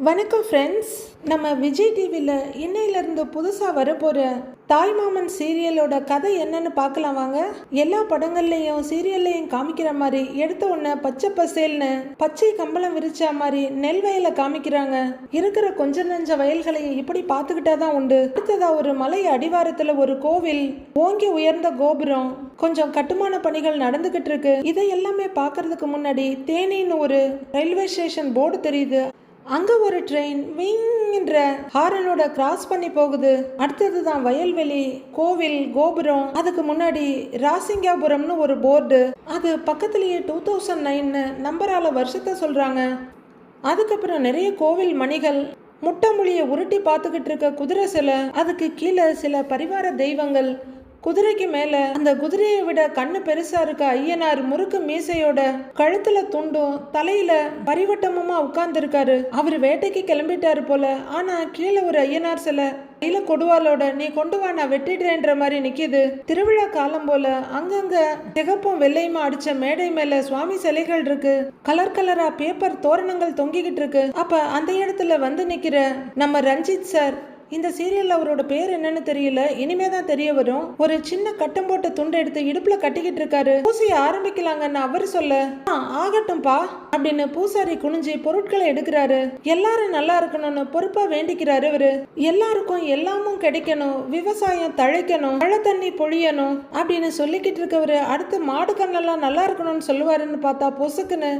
வணக்கம் ஃப்ரெண்ட்ஸ். நம்ம விஜய் டிவியில் இன்னையிலேருந்து புதுசாக வரப்போகிற தாய்மாமன் சீரியலோட கதை என்னன்னு பார்க்கலாம் வாங்க. எல்லா படங்கள்லையும் சீரியல்லையும் காமிக்கிற மாதிரி எடுத்த உடனே பச்சை பசேல்னு பச்சை கம்பளம் விரிச்சா மாதிரி நெல் வயலை காமிக்கிறாங்க. இருக்கிற கொஞ்ச நஞ்ச வயல்களையும் இப்படி பார்த்துக்கிட்டா தான் உண்டு. அடுத்ததா ஒரு மலை அடிவாரத்தில் ஒரு கோவில், ஓங்கி உயர்ந்த கோபுரம், கொஞ்சம் கட்டுமான பணிகள் நடந்துகிட்டு இருக்கு. இதை எல்லாமே பார்க்கறதுக்கு முன்னாடி தேனின்னு ஒரு ரயில்வே ஸ்டேஷன் போர்டு தெரியுது. அங்க ஒரு ட்ரெயின் விங்ன்ற ஹாரனோட கிராஸ் பண்ணி போகுது. அடுத்தது தான் வயல்வெளி, கோவில், கோபுரம். அதுக்கு முன்னாடி ராசிங்காபுரம்னு ஒரு போர்டு. அது பக்கத்திலேயே 2009 நம்பரால வருஷத்தை சொல்றாங்க. அதுக்கப்புறம் நிறைய கோவில் மணிகள், முட்டை மொழியை உருட்டி பார்த்துக்கிட்டு இருக்க குதிரை சிலை, அதுக்கு கீழே சில பரிவார தெய்வங்கள், குதிரைக்கு மேல அந்த குதிரையை விட கண்ணு பெருசா இருக்க ஐயனார் முறுக்கு மீசையோட, கழுத்துல துண்டும் தலையில பரிவட்டமுமா உட்கார்ந்து இருக்காரு. அவரு வேட்டைக்கு கிளம்பிட்டாரு போல. ஆனா கீழே ஒரு ஐயனார் சிலை கையில கொடுவாலோட, நீ கொண்டு வா நான் வெட்டிடுறேன்ற மாதிரி நிக்குது. திருவிழா காலம் போல அங்கங்க சிகப்பும் வெள்ளையுமா அடிச்ச மேடை மேல சுவாமி சிலைகள் இருக்கு. கலர் கலரா பேப்பர் தோரணங்கள் தொங்கிக்கிட்டு இருக்கு. அப்ப அந்த இடத்துல வந்து நிக்கிற நம்ம ரஞ்சித் சார். இந்த சீரியல்ல அவரோட பேர் என்னன்னு தெரியல, இனிமே தான் தெரிய வரும். ஒரு சின்ன கட்டம் போட்ட துண்டை எடுத்து இடுப்புல கட்டிக்கிட்டு இருக்காரு. பூசைய ஆரம்பிக்கலாங்கன்னு அவரு சொல்ல, ஆகட்டும்பா அப்படின்னு பூசாரி குனிஞ்சி பொருட்களை எடுக்கிறாரு. எல்லாரும் நல்லா இருக்கணும்னு பொறுப்பா வேண்டிக்கிறாரு இவரு. எல்லாருக்கும் எல்லாமும் கிடைக்கணும், விவசாயம் தழைக்கணும், மழை தண்ணி பொழியணும் அப்படின்னு சொல்லிக்கிட்டு இருக்கவரு அடுத்து மாடு கண்ணெல்லாம் நல்லா இருக்கணும்னு சொல்லுவாருன்னு பார்த்தா பொசுக்குன்னு,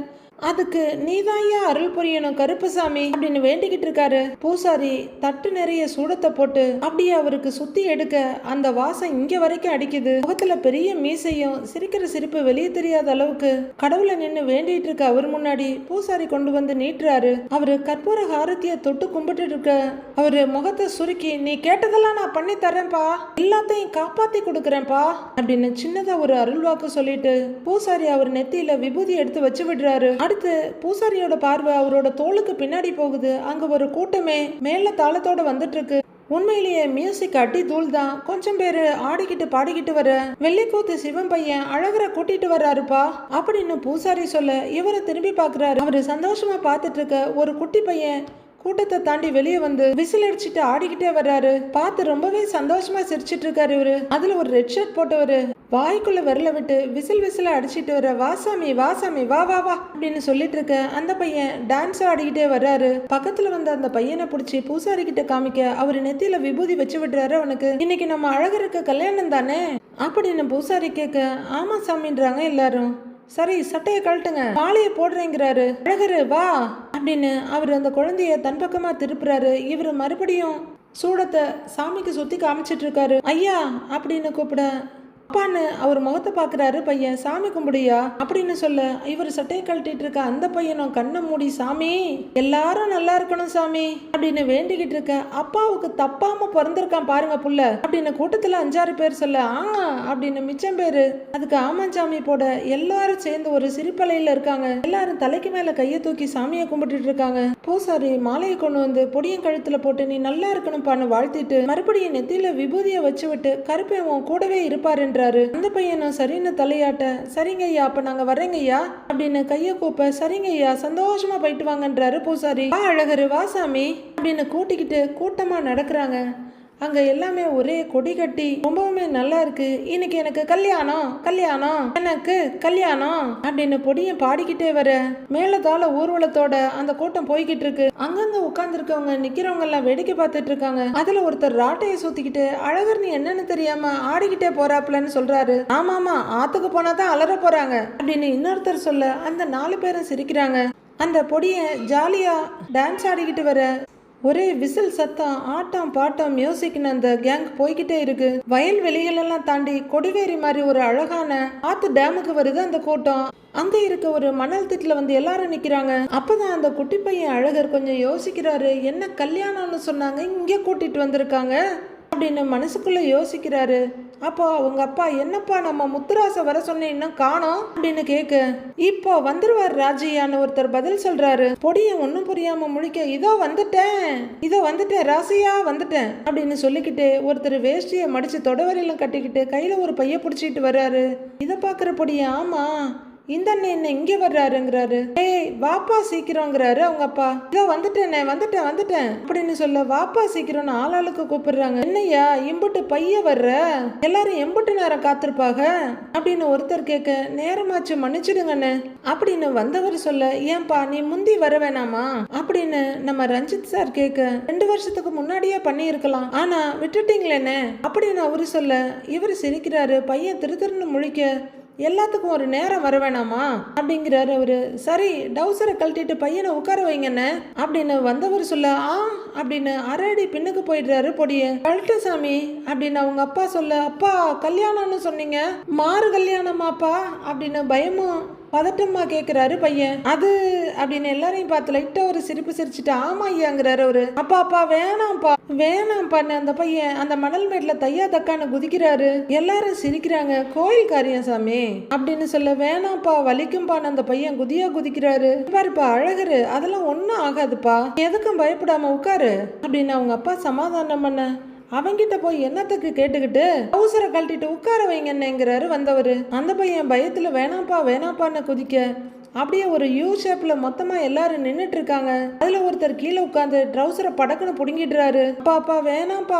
அதுக்கு நீதாயா அருள் புரியணும் கருப்புசாமி அப்படின்னு வேண்டிக்கிட்டு இருக்காரு. பூசாரி தட்டு நிறைய சூடத்தை போட்டு அப்படியே அவருக்கு சுத்தி எடுக்க அந்த வாசம் இங்க வரைக்கும் அடிக்குது. முகத்துல பெரிய மீசையும், சிரிக்கிற சிரிப்பு வெளியே தெரியாத அளவுக்கு கடவுளை நின்று வேண்டிட்டு இருக்க அவர் முன்னாடி பூசாரி கொண்டு வந்து நீட்டுறாரு. அவரு கற்பூர ஹாரத்திய தொட்டு கும்பிட்டு இருக்க அவரு முகத்தை சுருக்கி, நீ கேட்டதெல்லாம் நான் பண்ணி தரேன்பா, எல்லாத்தையும் காப்பாத்தி கொடுக்கறேன்பா அப்படின்னு சின்னதா ஒரு அருள்வாக்கு சொல்லிட்டு பூசாரி அவர் நெத்தியில விபூதி எடுத்து வச்சு விடுறாரு. அடுத்து பூசாரியோட பார்வை அவரோட தோளுக்கு பின்னாடி போகுது. அங்க ஒரு கூட்டமே மேல தாளத்தோட வந்துட்டு இருக்கு. உண்மையிலேயே மியூசிக் அடி தூள் தான். கொஞ்சம் பேரு ஆடிக்கிட்டு பாடிக்கிட்டு வர வெள்ளிக்கூத்து சிவன் பையன் அழகரை கூட்டிட்டு வர்றாருப்பா அப்படின்னு பூசாரி சொல்ல இவரை திரும்பி பாக்குறாரு. அவரு சந்தோஷமா பார்த்துட்டு இருக்க ஒரு குட்டி பையன் கூட்டத்தை தாண்டி வெளியே வந்து விசில் அடிச்சுட்டு ஆடிக்கிட்டே வர்றாரு. பார்த்து ரொம்பவே சந்தோஷமா சிரிச்சிட்டு இருக்காரு இவரு. அதுல ஒரு ரெட் ஷர்ட் போட்டவரு வாய்க்குள்ள விரல விட்டு விசில் அடிச்சிட்டு வர, வாசாமி வாசாமி வா வா வா அப்படின்னு சொல்லிட்டு இருக்க அந்த பையன் டான்ஸ் ஆடிக்கிட்டே வர்றாரு. பக்கத்துல வந்து அந்த பையனை பிடிச்சி பூசாரி கிட்ட காமிக்க அவரு நெத்தியில விபூதி வச்சு விடுறாரு. அவனுக்கு இன்னைக்கு நம்ம அழகருக்கு கல்யாணம் தானே அப்படின்னு பூசாரி கேட்க, ஆமா சாமின்றாங்க எல்லாரும். சரி சட்டையை கழட்டுங்க, மாலையை போடுறேங்கிறாரு. அழகரு வா அப்படின்னு அவர் அந்த குழந்தைய தன் பக்கமா திருப்புறாரு. இவரு மறுபடியும் சூடத்தை சாமிக்கு சுத்தி காமிச்சிட்டு இருக்காரு. ஐயா அப்படின்னு கூப்பிட, அப்பான்னு அவர் முகத்தை பாக்குறாரு பையன். சாமி கும்பிடியா அப்படின்னு சொல்ல இவர் சட்டையை கழட்டிட்டு இருக்க அந்த பையனும் கண்ணை மூடி, சாமி எல்லாரும் நல்லா இருக்கணும் சாமி அப்படின்னு வேண்டிக்கிட்டு இருக்க, அப்பாவுக்கு தப்பாம பிறந்திருக்கான் பாருங்க புள்ள அப்படின்னு கூட்டத்துல 5-6 பேர் சொல்ல, அப்படின்னு மிச்சம் பேரு அதுக்கு ஆமாஞ்சாமி போட எல்லாரும் சேர்ந்து ஒரு சிரிப்பலையில இருக்காங்க. எல்லாரும் தலைக்கு மேல கையை தூக்கி சாமியை கும்பிட்டு இருக்காங்க. பூசாரி மாலையை கொண்டு வந்து பொடியன் கழுத்துல போட்டு, நீ நல்லா இருக்கணும்பான்னு வாழ்த்திட்டு மறுபடியும் நெத்தியில விபூதியை வச்சு விட்டு, கருப்பேன் கூடவே இருப்பாரு. அந்த பையனும் சரின்னு தலையாட்ட, சரிங்க ஐயா அப்ப நாங்க வர்றேங்க ஐயா அப்படின்னு கைய கூப்ப, சரிங்க ஐயா சந்தோஷமா போயிட்டு வாங்கன்றாரு பூசாரி. வா அழகரு வாசாமி அப்படின்னு கூட்டிக்கிட்டு கூட்டமா நடக்கிறாங்க. அங்க எல்லாமே ஒரே கொடி கட்டி ரொம்பவுமே நல்லா இருக்கு. இன்னைக்கு எனக்கு கல்யாணம் கல்யாணம் எனக்கு கல்யாணம் அப்படின்னு பொடியும் பாடிக்கிட்டே வர மேலதால ஊர்வலத்தோட அந்த கூட்டம் போய்கிட்டு இருக்கு. அங்கங்க உட்கார்ந்து இருக்கவங்க நிக்கிறவங்க எல்லாம் வேடிக்கை பார்த்துட்டு இருக்காங்க. அதுல ஒருத்தர் ராட்டையை சுத்திக்கிட்டு, அழகர் நீ என்னன்னு தெரியாம ஆடிக்கிட்டே போறாப்லன்னு சொல்றாரு. ஆமாமா ஆத்துக்கு போனாதான் அலற போறாங்க அப்படின்னு இன்னொருத்தர் சொல்ல அந்த 4 பேரும் சிரிக்கிறாங்க. அந்த பொடிய ஜாலியா டான்ஸ் ஆடிக்கிட்டு வர ஒரே விசில் சத்தம், ஆட்டம் பாட்டம் மியூசிக்னு அந்த கேங் போய்கிட்டே இருக்கு. வயல் வெளிகள் எல்லாம் தாண்டி கொடிவேரி மாதிரி ஒரு அழகான ஆத்து டேமுக்கு வருது அந்த கூட்டம். அங்க இருக்க ஒரு மணல் திட்டுல வந்து எல்லாரும் நிக்கிறாங்க. அப்பதான் அந்த குட்டி பையன் அழகர் கொஞ்சம் யோசிக்கிறாரு, என்ன கல்யாணம்னு சொன்னாங்க இங்க கூட்டிட்டு வந்திருக்காங்க அப்படின்னு மனசுக்குள்ள யோசிக்கிறாரு. அப்போ அவங்க அப்பா, என்னப்பா நம்ம முத்துராசை வர சொன்ன இன்னும் காணோம் அப்படின்னு கேட்க, இப்போ வந்துருவார் ராஜியான்னு ஒருத்தர் பதில் சொல்றாரு. பொடிய ஒன்னும் புரியாம முழிக்க, இதோ வந்துட்டேன் ராசியா வந்துட்டேன் அப்படின்னு சொல்லிக்கிட்டு ஒருத்தர் வேஷ்டியை மடிச்சு தொடவரையிலும் கட்டிக்கிட்டு கையில ஒரு பைய பிடிச்சிட்டு வர்றாரு. இதை பாக்குற பொடிய, ஆமா இந்த அண்ணன் என்ன இங்க வர்றாருங்கிறாரு. ஏய் வாப்பா சீக்கிரங்கிறாரு அவங்க அப்பா. இதோ வந்துட்டேனே, வந்துட்டேன் அப்படின்னு சொல்ல வாப்பா சீக்கிரம் ஆளாளுக்கு கூப்பிடுறாங்க. என்னையா இம்புட்டு பைய வர்ற, எல்லாரும் எம்புட்டு நேரம் காத்திருப்பாங்க அப்படின்னு ஒருத்தர் கேட்க, நேரமாச்சு மன்னிச்சிடுங்கண்ணே அப்படின்னு வந்தவர் சொல்ல, ஏன்பா நீ முந்தி வர வேணாமா அப்படின்னு நம்ம ரஞ்சித் சார் கேட்க, 2 வருஷத்துக்கு முன்னாடியே பண்ணி இருக்கலாம், ஆனா விட்டுட்டீங்களேன்னு அப்படின்னு அவரு சொல்ல, இவர் சிரிக்கிறாரு. பையன் திருன்னு முழிக்க, எல்லாத்துக்கும் ஒரு நேரம் வர வேணாமா அப்படிங்கிறாரு அவரு. சரி டவுசரை கழட்டிட்டு பையனை உட்கார வைங்கன்னு அப்படின்னு வந்தவர் சொல்ல, அப்படின்னு அரடி பின்னுக்கு போயிடுறாரு. பொடிய கழட்டு சாமி அப்படின்னு அவங்க அப்பா சொல்ல, அப்பா கல்யாணம்னு சொன்னீங்க, மாறு கல்யாணமாப்பா அப்படின்னு பயமும் பதட்டமா கேட்கிறாரு பையன். அது அப்படின்னு எல்லாரையும் பார்த்து லைட்டா ஒரு சிரிப்பு சிரிச்சுட்டு, ஆமா ஐயாங்கிறாரு அவரு. அப்பா வேணாம்ப்பான்னு அந்த பையன் அந்த மணல் மேட்ல தையா தக்கான்னு குதிக்கிறாரு. எல்லாரும் சிரிக்கிறாங்க. கோயில் காரியம் சாமி அப்படின்னு சொல்ல, வேணாம்ப்பா வலிக்கும்பான்னு அந்த பையன் குதிக்கிறாரு. பாருப்பா அழகரு, அதெல்லாம் ஒன்னும் ஆகாதுப்பா, எதுக்கும் பயப்படாம உட்காரு அப்படின்னு அவங்க அப்பா சமாதானம் பண்ண, அவங்கிட்ட போய் என்னத்துக்கு கேட்டுக்கிட்டு அவசர கழட்டிட்டு உட்கார வைங்கன்னுங்கிறாரு வந்தவர். அந்த பையன் பயத்துல வேணாம்ப்பான்னு குதிக்க, அப்படியே ஒரு யூ ஷேப்ல மொத்தமா எல்லாரும் நின்னுட்டு இருக்காங்க. அதுல ஒருத்தர் கீழே உட்காந்து ட்ரௌசரை படக்குன்னு புடுங்கிடுறாரு. அப்பா வேணாம்ப்பா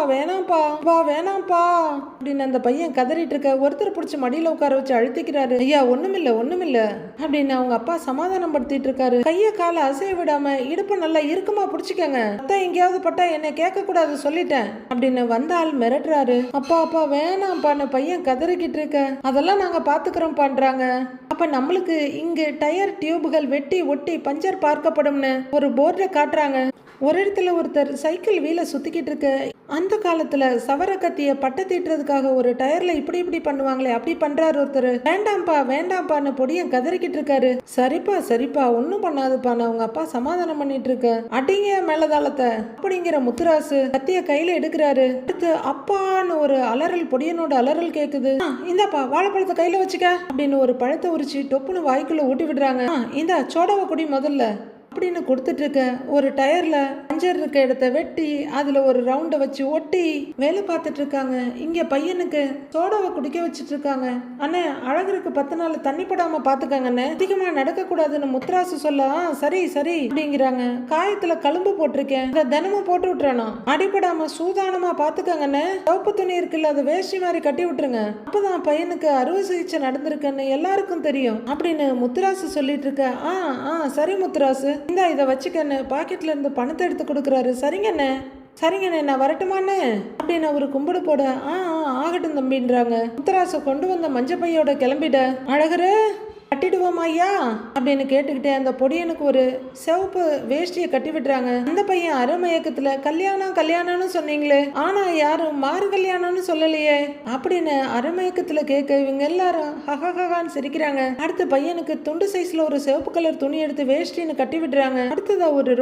அப்படின்னு அந்த பையன் கதறிட்டு இருக்க, ஒருத்தர் பிடிச்சி மடியில உட்கார வச்சு அழுத்திக்கிறாரு. ஐயா ஒண்ணுமில்ல அப்படின்னு அவங்க அப்பா சமாதானம் படுத்திட்டு இருக்காரு. கைய காலை அசைய விடாம இடுப்பு நல்லா இறுக்கமா பிடிச்சிக்கங்க, அத்தான் எங்கேயாவது பட்டா என்ன கேட்க கூடாது சொல்லிட்டேன் அப்படின்னு வந்தால் மிரட்டுறாரு. அப்பா வேணாம்ப்பான்னு பையன் கதறிக்கிட்டு இருக்க, அதெல்லாம் நாங்க பாத்துக்கிறோம் பண்றாங்க. அப்ப நம்மளுக்கு இங்கு டயர் டியூபுகள் வெட்டி ஒட்டி பஞ்சர் பார்க்கப்படும்னு ஒரு போர்டை காட்டுறாங்க. ஒரு இடத்துல ஒருத்தர் சைக்கிள் வீல சுத்திக்கிட்டு இருக்க, அந்த காலத்துல சவர கத்திய பட்டை தீட்டுறதுக்காக ஒரு டயர்ல இப்படி பண்ணுவாங்களே அப்படி பண்றாரு ஒருத்தர். வேண்டாம்ப்பான்னு பொடியன் கதறிக்கிட்டு இருக்காரு. சரிப்பா ஒன்னும் பண்ணாதுப்பான்னு அவங்க அப்பா சமாதானம் பண்ணிட்டு இருக்க, அடிங்க மேலதாளத்தை அப்படிங்கிற முத்துராசு கத்திய கையில எடுக்கிறாரு. அடுத்து அப்பான்னு ஒரு அலறல், பொடியனோட அலறல் கேக்குது. இந்தாப்பா வாழைப்பழத்தை கையில வச்சுக்க அப்படின்னு ஒரு பழத்தை உரிச்சு டொப்புன்னு வாய்க்குள்ள ஊட்டி விடுறாங்க. இந்த சோடாவை குடி முதல்ல அப்படின்னு கொடுத்துட்டு இருக்க, ஒரு டயர்ல பஞ்சர் இருக்க இடத்த வெட்டி அதுல ஒரு ரவுண்டை வச்சு ஒட்டி வேலை பார்த்துட்டு இருக்காங்க. இங்க பையனுக்கு சோடாவை குடிக்க வச்சுட்டு இருக்காங்க. அண்ணே அழகருக்கு 10 நாள் தண்ணி படாம பாத்துக்காங்கண்ணே, அதிகமா நடக்க கூடாதுன்னு முத்துராசு சொல்ல, சரி அப்படிங்கிறாங்க. காயத்துல கழும்பு போட்டிருக்கேன், அதை தினமும் போட்டு விட்டுறணும், அடிப்படாம சூதானமா பாத்துக்காங்கண்ணே, சவப்பு துணி இருக்குல்ல அதை வேஷ்டி மாதிரி கட்டி விட்டுருங்க, அப்பதான் பையனுக்கு அறுவை சிகிச்சை நடந்திருக்குன்னு எல்லாருக்கும் தெரியும் அப்படின்னு முத்துராசு சொல்லிட்டு இருக்க. சரி முத்துராசு, இந்த இதை வச்சுக்கன்னு பாக்கெட்ல இருந்து பணத்தை எடுத்து கொடுக்குறாரு. சரிங்கண்ணே நான் வரட்டுமான்னு அப்படின்னு அவரு கும்பிடு போட, ஆகட்டும் தம்பின்றாங்க. முத்தராசை கொண்டு வந்த மஞ்ச பையோட கிளம்பிட, அழகரு கட்டிடுவோமா ஐயா அப்படின்னு கேட்டுக்கிட்டே அந்த பொடியனுக்கு ஒரு சிவப்பு வேஷ்டியை கட்டி விடுறாங்க. அந்த பையன் அரைமயக்கத்துல கல்யாணம்னு சொன்னீங்களே, ஆனா யாரும் மாறு கல்யாணம்னு சொல்லலையே அப்படின்னு அரைமயக்கத்துல கேட்க, இவங்க எல்லாரும் ஹஹஹான்னு சிரிக்கிறாங்க. அடுத்து பையனுக்கு துண்டு சைஸ்ல ஒரு சிவப்பு கலர் துணி எடுத்து வேஷ்டின்னு கட்டி விடுறாங்க. அடுத்ததா ஒரு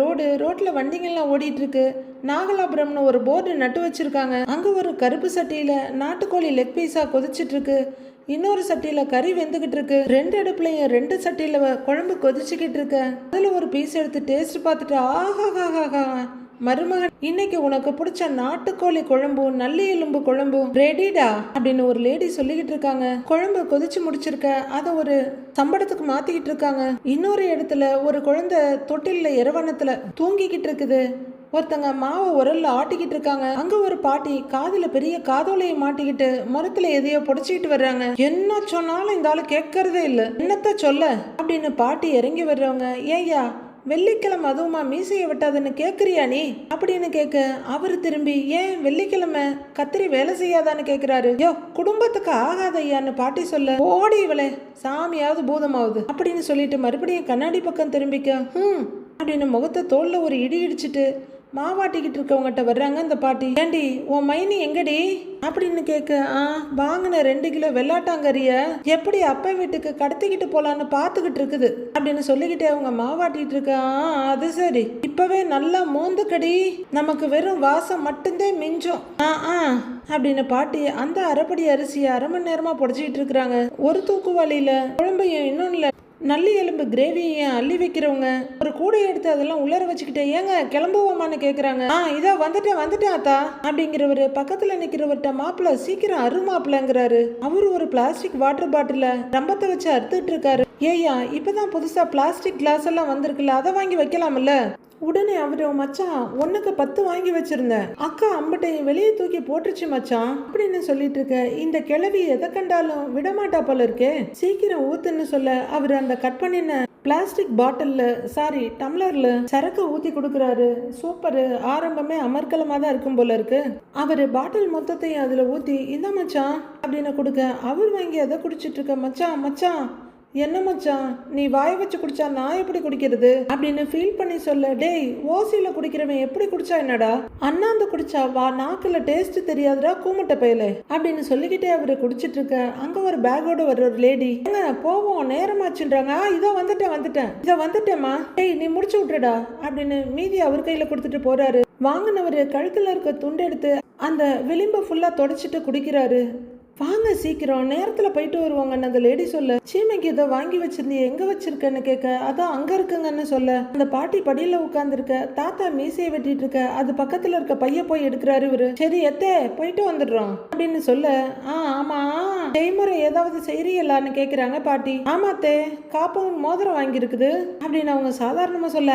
ரோட்ல வண்டிங்கெல்லாம் ஓடிட்டு இருக்கு. நாகலாபுரம்னு ஒரு போர்டு நட்டு வச்சிருக்காங்க. அங்க ஒரு கருப்பு சட்டியில நாட்டுக்கோழி லெக் பீஸா கொதிச்சிட்டு இருக்கு. இன்னொரு சட்டியில கறி வெந்துகிட்டு இருக்கு. 2 அடுப்புலையும் 2 சட்டியில குழம்பு கொதிச்சுக்கிட்டு இருக்கு. அதுல ஒரு பீஸ் எடுத்து டேஸ்ட் பார்த்துட்டு, ஆஹா மருமகன், இன்னைக்கு உனக்கு பிடிச்ச நாட்டுக்கோழி குழம்பும் நல்லி எலும்பு குழம்பும் ரெடிடா அப்படின்னு ஒரு லேடி சொல்லிக்கிட்டு இருக்காங்க. குழம்பு கொதிச்சு முடிச்சிருக்க, அதை ஒரு சம்பளத்துக்கு மாத்திக்கிட்டு இருக்காங்க. இன்னொரு இடத்துல ஒரு குழந்தை தொட்டில இரவணத்துல தூங்கிக்கிட்டு இருக்குது. ஒருத்தங்க மாவை உரல்ல ஆட்டிக்கிட்டு இருக்காங்க. அங்க ஒரு பாட்டி காதுல பெரிய காதோலையை மாட்டிக்கிட்டு மரத்துல எதையோ புடைச்சிக்கிட்டு வர்றாங்க. என்ன சொன்னாலும் இந்த ஆளு கேட்கறதே இல்ல, என்னத்த சொல்ல அப்படின்னு பாட்டி இறங்கி வர்றவங்க, ஏய்யா வெள்ளிக்கிழமை அதுவுமா மீசையை விட்டாதுன்னு கேக்குறியா நீ அப்படின்னு கேட்க, அவரு திரும்பி, ஏன் வெள்ளிக்கிழமை கத்திரி வேலை செய்யாதான்னு கேக்குறாரு. யோ குடும்பத்துக்கு ஆகாத ஐயான்னு பாட்டி சொல்ல, ஓடி இவளே சாமியாவது பூதமாவது அப்படின்னு சொல்லிட்டு மறுபடியும் கண்ணாடி பக்கம் திரும்பிக்க, அப்படின்னு முகத்தை தோல்ல ஒரு இடி இடிச்சிட்டு மாவாட்டிக்கிட்டு இருக்கவங்ககிட்ட வர்றாங்க அந்த பாட்டி. ஏண்டி உன் மைனி எங்கடி அப்படின்னு கேட்க, வாங்கின 2 கிலோ வெள்ளாட்டாங்கறிய எப்படி அப்பா வீட்டுக்கு கடத்திக்கிட்டு போலான்னு பாத்துக்கிட்டு இருக்குது அப்படின்னு சொல்லிக்கிட்டே அவங்க மாவாட்டிட்டு இருக்க. அது சரி, இப்பவே நல்லா மோந்துக்கடி, நமக்கு வெறும் வாசம் மட்டும்தான் மிஞ்சம் அப்படின்னு பாட்டி அந்த அரைப்படி அரிசியை 1/2 மணி நேரமா புடைச்சிக்கிட்டு இருக்கிறாங்க. ஒரு தூக்குவாளியில குழம்பையும் இன்னொன்னுல நல்லி எலும்பு கிரேவியையும் அள்ளி வைக்கிறவங்க ஒரு கூடை எடுத்து அதெல்லாம் உள்ளர வச்சுக்கிட்டே, ஏங்க கிளம்புவோமான்னு கேக்குறாங்க. இதோ வந்துட்டேன் அத்தா அப்படிங்கிறவரு பக்கத்துல நிக்கிறவர்கிட்ட, மாப்பிள்ள சீக்கிரம் அருமாப்பிள்ளங்கிறாரு. அவரு ஒரு பிளாஸ்டிக் வாட்டர் பாட்டில ரம்பத்தை வச்சு அறுத்துட்டு இருக்காரு. ஏய்யா இப்பதான் புதுசா பிளாஸ்டிக் கிளாஸ் எல்லாம் வந்திருக்குல்ல, அதை வாங்கி வைக்கலாம்ல. உடனே அவரு மச்சான் 1க்கு 10 வாங்கி வச்சிருந்தேன், அக்கா அம்பட்டையும் வெளியே தூக்கி போட்டுருச்சு மச்சான் அப்படின்னு சொல்லிட்டு இருக்க. இந்த கிழவி எதை கண்டாலும் விடமாட்டா போல இருக்கே, சீக்கிரம் ஊத்துன்னு சொல்ல அவர் அந்த கட் பண்ணின பிளாஸ்டிக் டம்ளர்ல சரக்கு ஊத்தி கொடுக்குறாரு. சூப்பரு, ஆரம்பமே அமர்க்கலமா தான் இருக்கும் போல இருக்கு. அவரு பாட்டில் மொத்தத்தையும் அதுல ஊத்தி இந்த மச்சான் அப்படின்னு கொடுக்க அவர் வாங்கி அதை குடிச்சிட்டு இருக்க. மச்சான் மச்சான் என்ன மச்சான், நீ வாய் வச்சு குடிச்சா நான் எப்படி குடிக்கிறது அப்படின்னு ஃபீல் பண்ணி சொல்ல. டேய், ஓசியில குடிக்கிறவன் எப்படி குடிச்சா என்னடா, அண்ணாந்து குடிச்சா வா நாக்குல டேஸ்ட் தெரியாதுடா கூமுட்ட பயலே அப்படின்னு சொல்லிக்கிட்டே அவரு குடிச்சிட்டு இருக்க. அங்க ஒரு பேக்கோட வர்ற ஒரு லேடி, போவோம் நேரமாச்சுன்றாங்க. இதோ வந்துட்டேம்மா, டேய் நீ முடிச்சு விட்டுடா அப்படின்னு மீதி அவர் கையில கொடுத்துட்டு போறாரு. வாங்கினவரு கழுத்துல இருக்க துண்டு எடுத்து அந்த விளிம்பை ஃபுல்லா தொடச்சிட்டு குடிக்கிறாரு. வாங்க சீக்கிரம், நேரத்துல போயிட்டு வருவாங்கன்னு அந்த லேடி சொல்ல. சீமைக்கு இதை வாங்கி வச்சிருந்தீ, எங்க வச்சிருக்கன்னு கேட்க. அதான் அங்க இருக்குங்கன்னு சொல்ல. அந்த பாட்டி படியில உட்கார்ந்துருக்க. தாத்தா மீசையை வெட்டிட்டு இருக்க. அது பக்கத்துல இருக்க பைய போய் எடுக்கிறாரு இவரு. சரி எத்தே போயிட்டு வந்துடுறோம் அப்படின்னு சொல்ல. ஆமா செய்முறை ஏதாவது செய்யறியலான்னு கேக்குறாங்க பாட்டி. ஆமாத்தே, காப்பவும் மோதிரம் வாங்கி இருக்குது அப்படின்னு அவங்க சாதாரணமா சொல்ல.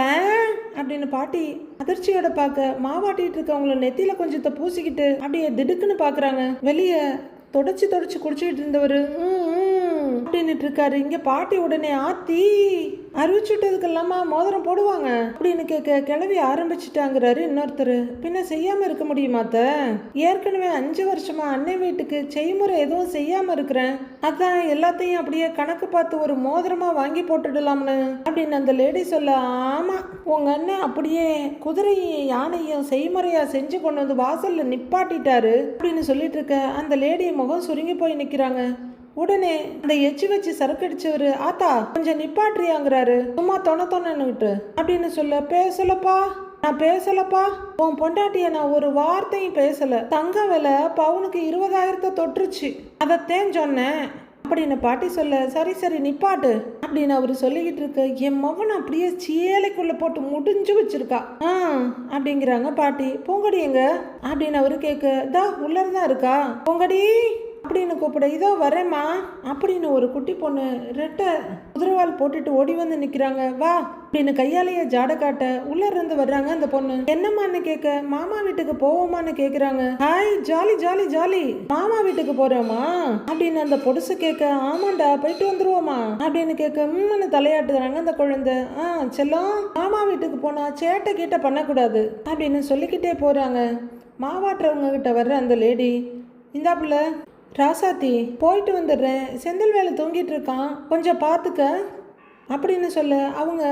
அப்படின்னு பாட்டி அதிர்ச்சியோட பார்க்க மாவாட்டிட்டு இருக்கவங்கள நெத்தியில கொஞ்சத்தை பூசிக்கிட்டு அப்படியே திடுக்குன்னு பாக்குறாங்க. வெளியே தொடச்சு குடிச்சுக்கிட்டு இருந்தவர் அப்படின்னுட்டு இருக்காரு. இங்க பாட்டி உடனே ஆத்தி அறிவிச்சுட்டதுக்கு இல்லாம மோதிரம் போடுவாங்க அப்படின்னு கேட்க. கிளவி ஆரம்பிச்சுட்டாங்கிறாரு இன்னொருத்தர். பின்ன செய்யாம இருக்க முடியுமாத்த, ஏற்கனவே 5 வருஷமா அன்னை வீட்டுக்கு செய்முறை எதுவும் செய்யாம இருக்கிறேன், அதான் எல்லாத்தையும் அப்படியே கணக்கு பார்த்து ஒரு மோதிரமா வாங்கி போட்டுடலாம்னு அப்படின்னு அந்த லேடி சொல்ல. ஆமா, உங்க அண்ணன் அப்படியே குதிரையும் யானையும் செய்முறையா செஞ்சு கொண்டு வந்து வாசல்ல நிப்பாட்டிட்டாரு அப்படின்னு சொல்லிட்டு இருக்க. அந்த லேடி முகம் சுருங்கி போய் நிக்கிறாங்க. உடனே அந்த எச்சி வச்சு சரக்கு அடிச்சவரு, ஆத்தா கொஞ்சம் நிப்பாட்றியாங்கிறாரு. சும்மா தொணன்னுட்டு அப்படின்னு சொல்ல. நான் பேசலப்பா, உன் பொண்டாட்டிய நான் ஒரு வார்த்தையும் பேசல. தங்க விலை பவுனுக்கு 20,000 தொட்டுருச்சு, அதைத்தேன் சொன்னேன் அப்படின்னு பாட்டி சொல்ல. சரி நிப்பாட்டு அப்படின்னு அவரு சொல்லிக்கிட்டு இருக்க. என் மகன் அப்படியே சேலைக்குள்ள போட்டு முடிஞ்சு வச்சிருக்கா அப்படிங்கிறாங்க பாட்டி. பூங்கடி எங்க அப்படின்னு அவரு கேட்க. தா உள்ளதான் இருக்கா, பூங்கடி அப்படின்னு கூப்பிட. இதோ வரேம்மா அப்படின்னு ஒரு குட்டி பொண்ணு ரெட்டை குதிரவால் போட்டுட்டு ஓடி வந்து நிக்கிறாங்க. வா அப்படின்னு கையாலேயே ஜாட காட்ட உள்ள இருந்து வர்றாங்க அந்த பொண்ணு. என்னம்மான்னு கேட்க. மாமா வீட்டுக்கு போவோமான்னு கேக்குறாங்க. ஹாய், ஜாலி மாமா வீட்டுக்கு போறோமா அப்படின்னு அந்த பொடுசு கேட்க. ஆமாண்டா போயிட்டு வந்துருவோமா அப்படின்னு கேட்க. தலையாட்டுறாங்க அந்த குழந்தை. செல்லம், மாமா வீட்டுக்கு போனா சேட்டை கீட்ட பண்ணக்கூடாது அப்படின்னு சொல்லிக்கிட்டே போறாங்க. மாவாட்டுறவங்க கிட்ட வர்ற அந்த லேடி, இந்தாப்புல ராசாத்தி போயிட்டு வந்துடுறேன், செந்தில் வேலை தூங்கிட்டு இருக்கான், கொஞ்சம் பார்த்துக்க அப்படின்னு சொல்ல. அவங்க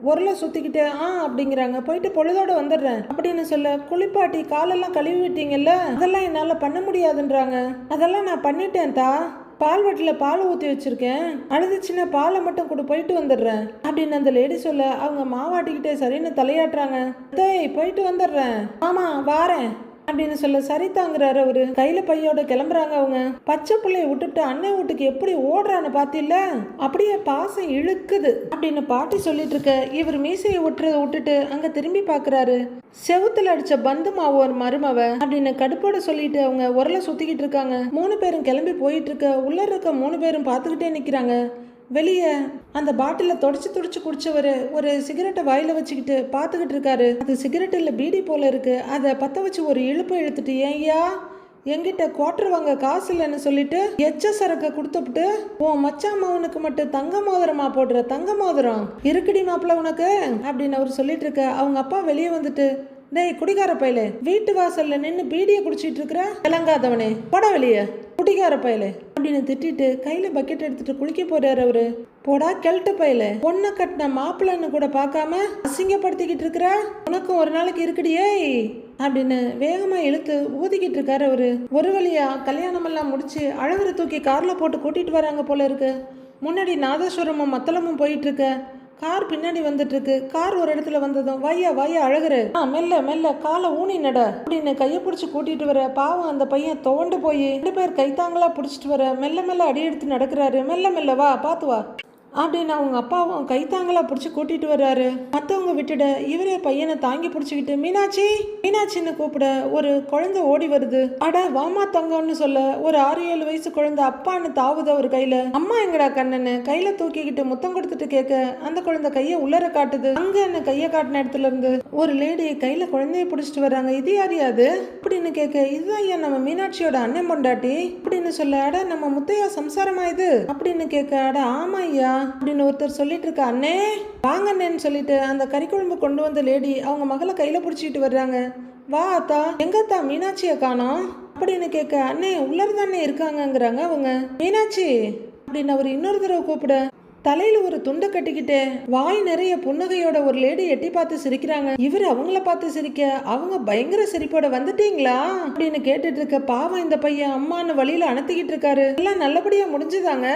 உரலை சுற்றிக்கிட்டே அப்படிங்கிறாங்க. போயிட்டு பொழுதோட வந்துடுறேன் அப்படின்னு சொல்ல. குளிப்பாட்டி காலெல்லாம் கழுவி விட்டீங்கல்ல, அதெல்லாம் என்னால் பண்ண முடியாதுன்றாங்க. அதெல்லாம் நான் பண்ணிட்டேன் தா, பால் வட்டில பால் ஊற்றி வச்சிருக்கேன், அழுதுச்சுன்னா பாலை மட்டும் கூட போயிட்டு வந்துடுறேன் அப்படின்னு அந்த லேடி சொல்ல. அவங்க மாவாட்டிக்கிட்டே சரின்னு தலையாட்டுறாங்க. போயிட்டு வந்துடுறேன் ஆமா வாரேன் அப்படின்னு சொல்ல. சரிதாங்கிறாரு அவரு. கையில பையோட கிளம்புறாங்க அவங்க. பச்சை பிள்ளைய விட்டுட்டு அண்ணன் வீட்டுக்கு எப்படி ஓடுறான்னு பாத்தில, அப்படியே பாசம் இழுக்குது அப்படின்னு பாட்டி சொல்லிட்டு இருக்க. இவர் மீசையை விட்டுட்டு அங்க திரும்பி பாக்குறாரு. செவுத்துல அடிச்ச பந்து மாவு ஒரு மருமவ அப்படின்னு கடுப்போட சொல்லிட்டு அவங்க உரலை சுத்திக்கிட்டு இருக்காங்க. 3 பேரும் கிளம்பி போயிட்டு இருக்க. உள்ள இருக்க 3 பேரும் பார்த்துக்கிட்டே நிக்கிறாங்க. வெளியே அந்த பாட்டில தொடச்சு குடிச்சவரு ஒரு சிகரெட்டை வாயில வச்சுக்கிட்டு பார்த்துக்கிட்டு இருக்காரு. அது சிகரெட் இல்லை, பீடி போல இருக்கு. அதை பத்த வச்சு ஒரு இழுப்பு இழுத்துட்டு, ஏய்யா எங்கிட்ட குவார்டர் வாங்க காசு இல்லைன்னு சொல்லிட்டு எச்ச சரக்கை கொடுத்துட்டு உன் மச்சான் மவனுக்கு மட்டும் தங்க மோதிரமா போடுற, தங்க மோதிரம் இருக்குடி மாப்பிள்ள உனக்கு அப்படின்னு அவர் சொல்லிட்டு இருக்க. அவங்க அப்பா வெளியே வந்துட்டு, டேய் குடிகார பயலே, வீட்டு வாசல்ல நின்று பீடியை குடிச்சிட்டு இருக்கிற விளங்காதவனே, போட வெளியே குடிகார பயலே அப்படின்னு திட்டிட்டு கையில பக்கெட் எடுத்துட்டு குளிக்க போறாரு அவரு. போடா கெல்ட்டு பயலே, பொண்ணை கட்டின மாப்பிள்ளைன்னு கூட பார்க்காம அசிங்கப்படுத்திக்கிட்டு இருக்கிற, உனக்கும் ஒரு நாளைக்கு இருக்குடியே அப்படின்னு வேகமா இழுத்து ஊதிக்கிட்டு இருக்காரு அவரு. ஒரு வழியா கல்யாணம் எல்லாம் முடிச்சு அழகரை தூக்கி கார்ல போட்டு கூட்டிட்டு வராங்க போல இருக்கு. முன்னாடி நாதஸ்வரமும் மத்தளமும் போயிட்டு இருக்க. கார் பின்னாடி வந்துட்டு இருக்கு. கார் ஒரு இடத்துல வந்ததும் வையா அழகுற, மெல்ல காலை ஊனி நட அப்படின்னு கையை பிடிச்சி கூட்டிட்டு வர. பாவம் அந்த பையன் துவண்டு போய் 2 பேர் கைத்தாங்களா பிடிச்சிட்டு வர மெல்ல அடி எடுத்து நடக்கிறாரு. மெல்ல வா, பார்த்து வா அப்படின்னு அவங்க அப்பாவும் கைத்தாங்களா பிடிச்சி கூட்டிட்டு வர்றாரு. மற்றவங்க விட்டுட இவரே பையனை தாங்கி பிடிச்சிக்கிட்டு மீனாட்சி மீனாட்சின்னு கூப்பிட ஒரு குழந்தை ஓடி வருது. அட வாமா தங்கம்னு சொல்ல ஒரு 6-7 வயசு குழந்தை அப்பான்னு தாவுத ஒரு கையில. அம்மா எங்கடா கண்ணன்னு கையில தூக்கிக்கிட்டு முத்தம் கொடுத்துட்டு கேட்க அந்த குழந்தை கையை உள்ளர காட்டுது. அங்க என்ன கையை காட்டின இடத்துல இருந்து ஒரு லேடி கையில குழந்தைய பிடிச்சிட்டு வர்றாங்க. இது யாரியாது அப்படின்னு கேட்க இதுதான் ஐயா நம்ம மீனாட்சியோட அண்ணன் பொண்டாட்டி அப்படின்னு சொல்ல. அட நம்ம முத்தையா சம்சாரமா இது அப்படின்னு கேட்க அட ஆமா ஐயா அப்படின்னு ஒருத்தர் சொல்லிட்டு இருக்க. அண்ணே வாங்க அண்ணேன்னு சொல்லிட்டு அந்த கறிக்குழம்பு கொண்டு வந்த லேடி அவங்க மகளை கையில பிடிச்சிக்கிட்டு வர்றாங்க. வா அத்தா எங்கத்தா மீனாட்சியை காணோம் அப்படின்னு கேட்க அண்ணே உள்ளர் தானே இருக்காங்கங்கிறாங்க அவங்க. மீனாட்சி அப்படின்னு அவர் இன்னொரு தடவை கூப்பிட தலையில ஒரு துண்டை கட்டிக்கிட்டு வாய் நிறைய புன்னகையோட ஒரு லேடி எட்டி பார்த்து சிரிக்கிறாங்க. இவர் அவங்கள பார்த்து சிரிக்க அவங்க பயங்கர சிரிப்போட வந்துட்டீங்களா அப்படின்னு கேட்டுட்டு இருக்க. பாவம் இந்த பையன் அம்மான்னு வழியில அனுத்திக்கிட்டு இருக்காரு. எல்லாம் நல்லபடியா முடிஞ்சுதாங்க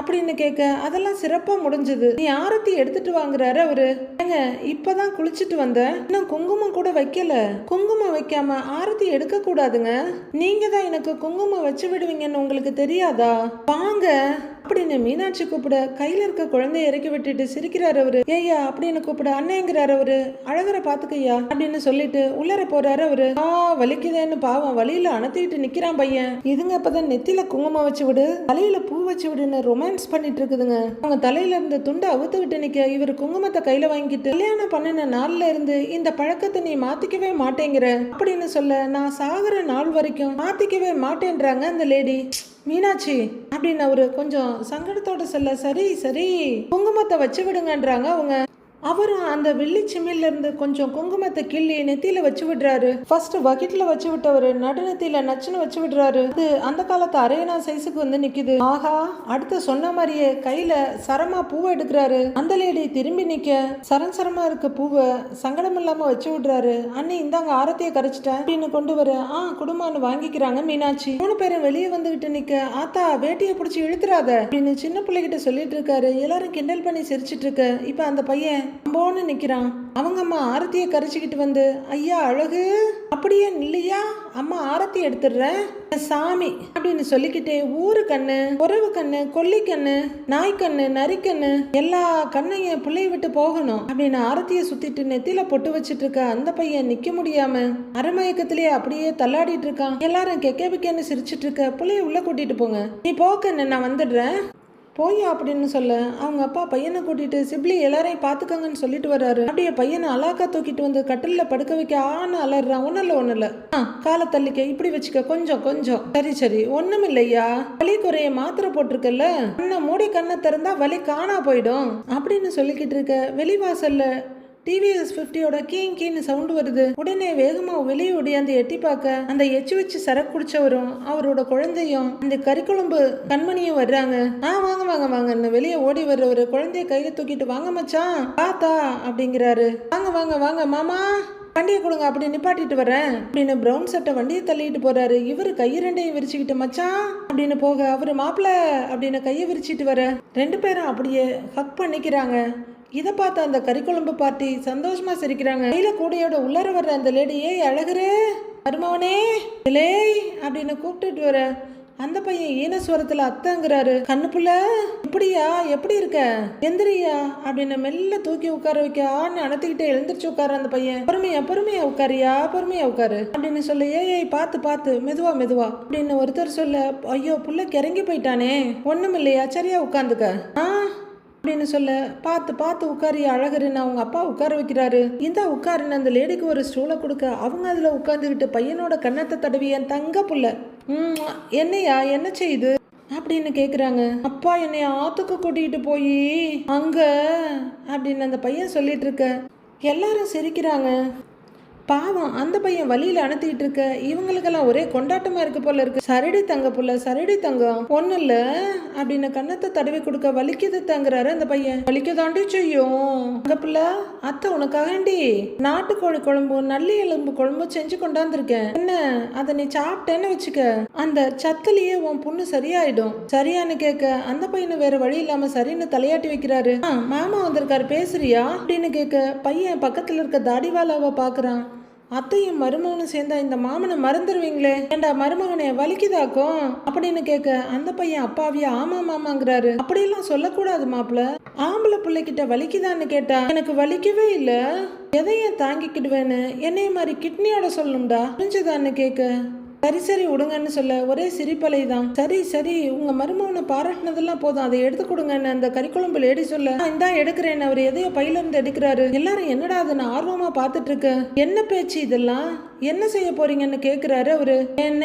அப்படின்னு கேட்க அதெல்லாம் சிறப்பா முடிஞ்சது. நீ ஆரத்தி எடுத்துட்டு வாங்குறாரு அவரு. ஏங்க இப்பதான் குளிச்சுட்டு வந்தேன், இன்னும் குங்குமம் கூட வைக்கல. குங்குமம் வைக்காம ஆரத்தி எடுக்க கூடாதுங்க. நீங்க தான் எனக்கு குங்குமம் வச்சு விடுவீங்கன்னு உங்களுக்கு தெரியாதா? வாங்க அப்படின்னு மீனாட்சி கூப்பிட கையில இருக்க குழந்தைய இறக்கி விட்டுட்டு சிரிக்கிறாரு அவரு. ஏய்யா அப்படின்னு கூப்பிட அண்ணேங்கிறாரு அவரு. அழகரை பாத்துக்கையா அப்படின்னு சொல்லிட்டு உள்ளர போறாரு அவரு. வலிக்குதேன்னு பாவம் வழியில அணத்திட்டு நிக்கிறான் பையன். இதுங்க அப்பதான் நெத்தில குங்குமம் வச்சு விடு, தலையில பூ வச்சு விடுன்னு ரொமான்ஸ் பண்ணிட்டு இருக்குதுங்க. அவங்க தலையில இருந்து துண்டை அவுத்து விட்டு நிக்க இவர் குங்குமத்தை கையில வாங்கிட்டு கல்யாணம் பண்ணின நாள்ல இருந்து இந்த பழக்கத்தை நீ மாத்திக்கவே மாட்டேங்கிற அப்படின்னு சொல்ல நான் சாகுற நாள் வரைக்கும் மாத்திக்கவே மாட்டேன்றாங்க அந்த லேடி. மீனாட்சி அப்படின்னு அவரு கொஞ்சம் சங்கடத்தோட சொல்ல சரி சரி குங்குமத்தை வச்சு விடுங்கன்றாங்க அவங்க. அவரும் அந்த வெள்ளி சிமில்ல இருந்து கொஞ்சம் குங்குமத்தை கிள்ளி நெத்தியில வச்சு விடுறாரு. ஃபர்ஸ்ட் பக்கெட்ல வச்சு விட்டவரு நடுநெத்தியில நச்சுன்னு வச்சு விடுறாரு. அது அந்த காலத்து அரையனா சைஸுக்கு வந்து நிக்குது. ஆஹா அடுத்த சொன்ன மாதிரியே கையில சரமா பூவை எடுக்கிறாரு. அந்த லேடி திரும்பி நிக்க சரமா இருக்க பூவை சங்கடம் இல்லாம வச்சு விடுறாரு. அண்ணி இந்தாங்க ஆரத்தியை கரைச்சிட்டேன் அப்படின்னு கொண்டு வர குடும்பம்னு வாங்கிக்கிறாங்க மீனாட்சி. 3 பேரும் வெளியே வந்துகிட்டு நிக்க ஆத்தா வேட்டியை பிடிச்சி இழுத்துறாத அப்படின்னு சின்ன பிள்ளைகிட்ட சொல்லிட்டு இருக்காரு. எல்லாரும் கிண்டல் பண்ணி சிரிச்சிட்டு இருக்க. இப்ப அந்த பையன் அம்போன்னு நிக்கிறான். அவங்க அம்மா ஆரத்தியை கரைச்சிக்கிட்டு வந்து ஐயா அழகு அப்படியே இல்லையா அம்மா ஆரத்தி எடுத்துடுறேன் சாமி அப்படின்னு சொல்லிக்கிட்டே ஊரு கண்ணு உறவு கண்ணு கொல்லி கண்ணு நாய் கண்ணு நரிக்கண்ணு எல்லா கண்ணையும் பிள்ளைய விட்டு போகணும் அப்படின்னு ஆரத்தியை சுத்திட்டு நெத்தில பொட்டு வச்சிட்டு இருக்க அந்த பையன் நிக்க முடியாம அரமயக்கத்திலேயே அப்படியே தள்ளாடிட்டு இருக்கான். எல்லாரும் கெக்கே பிக்கேன்னு சிரிச்சிட்டு இருக்க. பிள்ளைய உள்ள கூட்டிட்டு போங்க, நீ போக்கண்ணு நான் வந்துடுறேன் போயா அப்படின்னு சொல்ல அவங்க அப்பா பையனை கூட்டிட்டு சிப்லி எல்லாரையும் பாத்துக்கங்கன்னு சொல்லிட்டு வர்றாரு. அப்படியே பையனை அலாக்கா தூக்கிட்டு வந்து கட்டில படுக்க வைக்க அலறான். ஒன்னும் இல்ல காலை தள்ளிக்க இப்படி வச்சுக்க கொஞ்சம் கொஞ்சம் சரி சரி ஒண்ணும் இல்லையா வலி குறைய மாத்திரை போட்டிருக்கல கண்ணை மூடி கண்ணை திறந்தா வலி காணா போயிடும் அப்படின்னு சொல்லிக்கிட்டு இருக்க. வெளிவாசல்ல டிவிஎஸ் 50யோட கீன்னு சவுண்ட் வருது. உடனே வேகமா வெளியே ஒடியாந்து எட்டி பார்க்க அந்த எச்சு வச்சு சரக்கு குடிச்சவரும் அவரோட குழந்தையும் அந்த கறிக்குழம்பு கண்மணியும் வர்றாங்க. வாங்க வாங்க வாங்கன்னு வெளியே ஓடி வர்றவரு குழந்தைய கையில தூக்கிட்டு வாங்க மச்சான் பாத்தா அப்படிங்கிறாரு. வாங்க வாங்க வாங்க மாமா வண்டியை கொடுங்க அப்படி நிப்பாட்டிட்டு வரேன் அப்படின்னு பிரவுன் சட்டை வண்டியை தள்ளிட்டு போறாரு. இவரு கையை ரெண்டையும் விரிச்சுக்கிட்டு மச்சான் அப்படின்னு போக அவரு மாப்பிள்ள அப்படின்னு கையை விரிச்சிட்டு வர 2 பேரும் அப்படியே ஹக் பண்ணிக்கிறாங்க. இதை பார்த்து அந்த கறிக்குழம்பு பார்ட்டி சந்தோஷமா சிரிக்கிறாங்க. கையில கூடையோட உள்ளர வர்ற அந்த லேடியே அழகுரே மருமவனே இலே அப்படின்னு கூப்பிட்டுட்டு வர அந்த பையன் ஈனஸ்வரத்துல அத்தங்கிறாரு. கண்ணுப்புள்ள இப்படியா எப்படி இருக்க எந்திரியா அப்படின்னு மெல்ல தூக்கி உட்கார வைக்க அணத்திக்கிட்டே எழுந்திரிச்சு உட்கார அந்த பையன். பொறுமையா உட்காரியா பொறுமையா உட்காரு அப்படின்னு சொல்ல ஏய் பார்த்து மெதுவா அப்படின்னு ஒருத்தர் சொல்ல ஐயோ புள்ள கிறங்கி போயிட்டானே ஒண்ணும் இல்லையா சரியா உட்காந்துக்க அப்படின்னு சொல்ல பார்த்து உட்காரியா அழகருன்னு அவங்க அப்பா உட்கார வைக்கிறாரு. இந்த உட்காருன்னு அந்த லேடிக்கு ஒரு ஸ்டூலை கொடுக்க அவங்க அதுல உட்காந்துக்கிட்டு பையனோட கன்னத்தை தடவி என் தங்க புள்ள என்னையா என்ன செய்யுது அப்படின்னு கேக்குறாங்க. அப்பா என்னைய ஆத்துக்கு கூட்டிகிட்டு போய் அங்க அப்படின்னு அந்த பையன் சொல்லிட்டு இருக்க. எல்லாரும் சிரிக்கிறாங்க. பாவம் அந்த பையன் வழியில அனுத்திட்டு இருக்க. இவங்களுக்கெல்லாம் ஒரே கொண்டாட்டமா இருக்கு போல இருக்கு. சரிடி தங்க புள்ள சரிடி தங்கம் ஒண்ணு இல்ல அப்படின்னு கன்னத்தை தடவி கொடுக்க வலிக்குது தங்குறாரு அந்த பையன். வலிக்கதாண்டி செய்யும் அங்க புள்ள அத்தை உனக்காகண்டி நாட்டுக்கோழி குழம்பு நல்லி எலும்பு குழம்பு செஞ்சு கொண்டாந்துருக்கேன். என்ன அதை நீ சாப்பிட்டேன்னு வச்சுக்க அந்த சத்துலயே உன் புண்ணு சரியாயிடும் சரியான்னு கேட்க அந்த பையனு வேற வழி இல்லாம சரின்னு தலையாட்டி வைக்கிறாரு. மாமா வந்திருக்காரு பேசுறியா அப்படின்னு கேட்க பையன் பக்கத்துல இருக்க தாடிவாலாவை பாக்குறான். அத்தையும் மருமகனும் சேர்ந்தா இந்த மாமனை மறந்துடுவீங்களே, ஏண்டா மருமகனே வலிக்குதாக்கும் அப்படின்னு கேட்க அந்த பையன் அப்பாவியா ஆமா மாமாங்கிறாரு. அப்படியெல்லாம் சொல்லக்கூடாது மாப்பிள்ள, ஆம்பளை பிள்ளைகிட்ட வலிக்குதான்னு கேட்டா எனக்கு வலிக்கவே இல்லை, எதையும் தாங்கிக்கிடுவேன்னு என்னைய மாதிரி கிட்னியோட சொல்லணும்டா, புரிஞ்சுதான்னு கேட்க சரி சரி விடுங்கன்னு சொல்ல ஒரே சிரிப்பலை தான். சரி சரி உங்க மருமகனை பாராட்டினதெல்லாம் போதும், அதை எடுத்து கொடுங்கன்னு அந்த கறிக்குழம்பு லேடி சொல்ல இந்தா எடுக்கிறேன்னு அவர் எதையோ பையில இருந்து எடுக்கிறாரு. எல்லாரும் என்னடா அதுன்னு ஆர்வமா பார்த்துட்டு இருக்க. என்ன பேச்சு இதெல்லாம், என்ன செய்ய போறீங்கன்னு கேட்கிறாரு அவரு. என்ன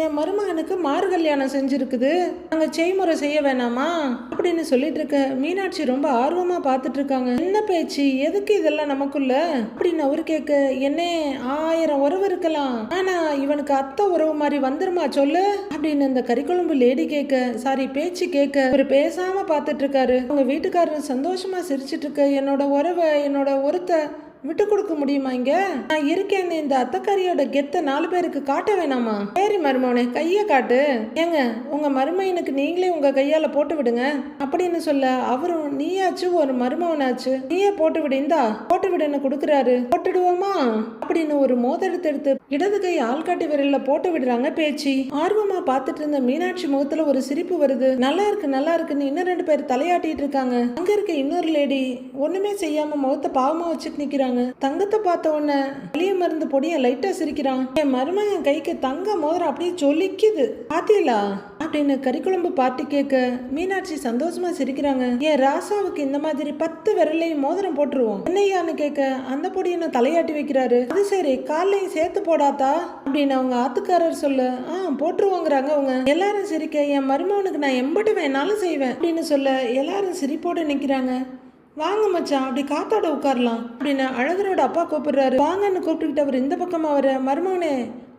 என் மருமகனுக்கு மாறு கல்யாணம் செஞ்சிருக்குது, அங்க செய்முறை செய்ய வேணாமா அப்படின்னு சொல்லிட்டு இருக்க மீனாட்சி ரொம்ப ஆர்வமா பார்த்துட்டு இருக்காங்க. என்ன பேச்சு, எதுக்கு இதெல்லாம் நமக்குள்ள அப்படின்னு அவரு கேட்க என்ன 1000 உறவு இருக்கலாம், ஆனா இவனுக்கு அத்தை உறவு மாதிரி வந்துருமா சொல்லு அப்படின்னு அந்த கறிக்குழம்பு லேடி கேட்க சாரி பேச்சு கேட்க ஒரு பேசாம பார்த்துட்டு இருக்காரு. உங்க வீட்டுக்காரர் சந்தோஷமா சிரிச்சிட்டு இருக்க என்னோட உறவை என்னோட ஒருத்த விட்டு கொடுக்க முடியுமா, இங்க நான் இருக்கேன்னு இந்த அத்தக்காரியோட கெத்த 4 பேருக்கு காட்ட வேணாமா. சரி மருமவனே கைய காட்டு, ஏங்க உங்க மருமையனுக்கு நீங்களே உங்க கையால போட்டு விடுங்க அப்படின்னு சொல்ல அவரும் நீயாச்சு ஒரு மருமவனாச்சு நீயே போட்டு விடு, இந்தா போட்டு விடுன்னு கொடுக்குறாரு. போட்டுடுவோமா அப்படின்னு ஒரு மோதெடுத்து இடது கை ஆள்காட்டி விரல்ல போட்டு விடுறாங்க பேச்சு. ஆர்வமா பார்த்துட்டு இருந்த மீனாட்சி முகத்துல ஒரு சிரிப்பு வருது. நல்லா இருக்குன்னு இன்னும் 2 பேர் தலையாட்டிட்டு இருக்காங்க. அங்க இருக்க இன்னொரு லேடி ஒண்ணுமே செய்யாம முகத்தை பாவமா வச்சுட்டு நிக்கிறாங்க. தங்கத்தை பார்த்த உடனே வலிய மருந்து பொடிய லைட்டா சிரிக்கிறான். என் மருமகன் கைக்கு தங்க மோதிரம் அப்படியே ஜொலிக்குது பாத்தீங்களா அப்படின்னு கறிக்குழம்பு பாட்டி கேட்க மீனாட்சி சந்தோஷமா சிரிக்கிறாங்க. என் ராசாவுக்கு இந்த மாதிரி 10 விரலையும் மோதிரம் போட்டுருவோம் என்னையான்னு கேட்க அந்த பொடியை தலையாட்டி வைக்கிறாரு. அது சரி காலையும் சேர்த்து போடாதா அப்படின்னு அவங்க ஆத்துக்காரர் சொல்ல போட்டுருவோங்கிறாங்க அவங்க. எல்லாரும் சிரிக்க என் மருமகனுக்கு நான் எம்பட்டு வேணாலும் செய்வேன் அப்படின்னு சொல்ல எல்லாரும் சிரிப்போட நிக்கிறாங்க. வாங்க மச்சான் அப்படி காத்தாட உட்காரலாம் அப்படின்னு அழகரோட அப்பா கூப்பிடுறாரு. வாங்கன்னு கூப்பிட்டுக்கிட்டு அவர் இந்த பக்கமா வர மருமகனே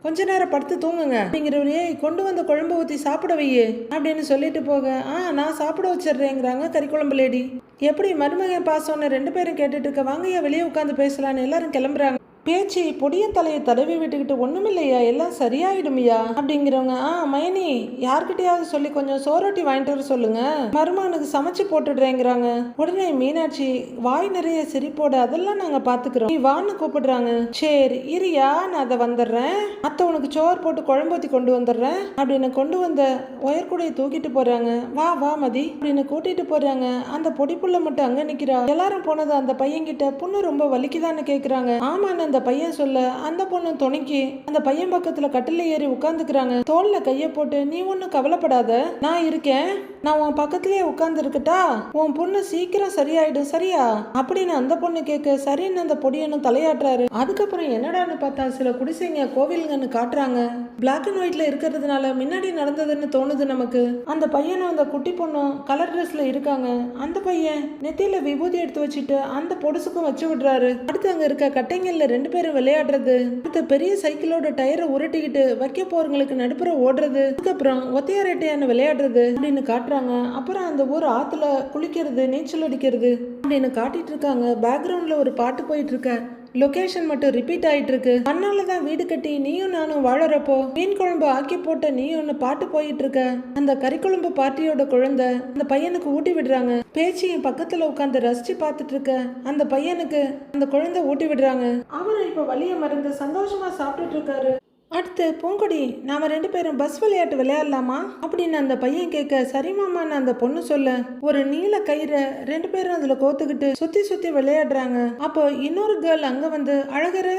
கொஞ்ச நேரம் படுத்து தூங்குங்க அப்படிங்கிறவரே கொண்டு வந்த குழம்பு ஊற்றி சாப்பிட வையே அப்படின்னு சொல்லிட்டு போக நான் சாப்பிட வச்சிடுறேங்கிறாங்க கறிக்குழம்பு லேடி. எப்படி மருமகன் பாசம்னு 2 பேரும் கேட்டுட்டு இருக்க. வாங்கய்யா வெளியே உட்காந்து பேசலான்னு எல்லாரும் கிளம்புறாங்க. பேச்சு பொடிய தலையை தடவி விட்டுக்கிட்டு ஒண்ணுமில்லையா எல்லாம் சரியாயிடுமையா அப்படிங்கிறவங்க மைனி யார்கிட்டயாவது சொல்லி கொஞ்சம் சோரொட்டி வாங்கிட்டு வர சொல்லுங்க, மருமகனுக்கு சமைச்சு போட்டுடுறேங்கிறாங்க. உடனே மீனாட்சி வாய் நிறைய சிரிப்போட அதெல்லாம் நாங்க பாத்துக்கிறோம் நீ வான்னு கூப்பிடுறாங்க. சரி இரியா நான் அதை வந்துடுறேன், அத்தை உனக்கு சோறு போட்டு குழம்பூத்தி கொண்டு வந்துடுறேன் அப்படின்னு கொண்டு வந்த ஒயர்கூடையை தூக்கிட்டு போறாங்க. வா வா மதி அப்படின்னு கூட்டிட்டு போறாங்க. அந்த பொடிப்புள்ள மட்டும் அங்க நிக்கிறா. எல்லாரும் போனது அந்த பையன் கிட்ட புண்ணு ரொம்ப வலிக்குதான்னு கேக்குறாங்க. ஆமான்னு அந்த பையன் சொல்ல அந்த பொண்ணு துணைக்கி அந்த பையன் பக்கத்துல கட்டில ஏறி உட்கார்ந்துக்கிறாங்க. தோல்ல கைய போட்டு நீ ஒன்னும் கவலைப்படாத நான் இருக்கேன், நான் உன் பக்கத்திலேயே உட்கார்ந்து இருக்கட்டா, உன் பொண்ணு சீக்கிரம் சரியாயிடும் சரியா அப்படின்னு அந்த பொண்ணு கேட்க சரின்னு அந்த பொடியனும் தலையாட்டுறாரு. அதுக்கப்புறம் என்னடான்னு பார்த்தா சில குடிசைங்க கோவிலுங்கன்னு காட்டுறாங்க. பிளாக் அண்ட் ஒயிட்ல இருக்கிறதுனால முன்னாடி நடந்ததுன்னு தோணுது நமக்கு. அந்த பையனும் அந்த குட்டி பொண்ணும் கலர் ட்ரெஸ்ல இருக்காங்க. அந்த பையன் நெத்தியில விபூதி எடுத்து வச்சுட்டு அந்த பொடுசுக்கும் வச்சு விடுறாரு. அடுத்து அங்க இருக்க கட்டைங்கல்ல 2 பேரும் விளையாடுறது, அடுத்த பெரிய சைக்கிளோட டயரை உருட்டிக்கிட்டு வைக்க போறவங்களுக்கு நடுப்புற ஓடுறது, அதுக்கப்புறம் ஒத்தையாரெட்டையான விளையாடுறது அப்படின்னு காட்டுறாங்க. அப்புறம் அந்த ஊர் ஆத்துல குளிக்கிறது நீச்சல் அடிக்கிறது அப்படின்னு காட்டிட்டு இருக்காங்க. பேக்ரவுண்ட்ல ஒரு பாட்டு போயிட்டு இருக்க, லொகேஷன் மட்டும் ரிப்பீட் ஆயிட்டு இருக்கு. மண்ணாலதான் வீடு கட்டி நீயும் நானும் வாழறப்போ மீன் குழம்பு ஆக்கி போட்ட நீயும் பாட்டு போயிட்டு இருக்க. அந்த கறிக்குழம்பு பார்ட்டியோட குழந்தை அந்த பையனுக்கு ஊட்டி விடுறாங்க. பேச்சியும் பக்கத்துல உட்காந்து ரசிச்சு பார்த்துட்டு இருக்க அந்த பையனுக்கு அந்த குழந்தை ஊட்டி விடுறாங்க. அவரும் இப்ப வலிய மருந்து சந்தோஷமா சாப்பிட்டுட்டு இருக்காரு. அடுத்து பூங்கொடி நாம 2 பேரும் பஸ் விளையாட்டு விளையாடலாமா அப்படின்னு அந்த பையன் கேட்க சரிமாமான்னு அந்த பொண்ணு சொல்ல ஒரு நீல கயிறை 2 பேரும் அதுல கோத்துக்கிட்டு சுத்தி சுத்தி விளையாடுறாங்க. அப்போ இன்னொரு கேர்ள் அங்க வந்து அழகரு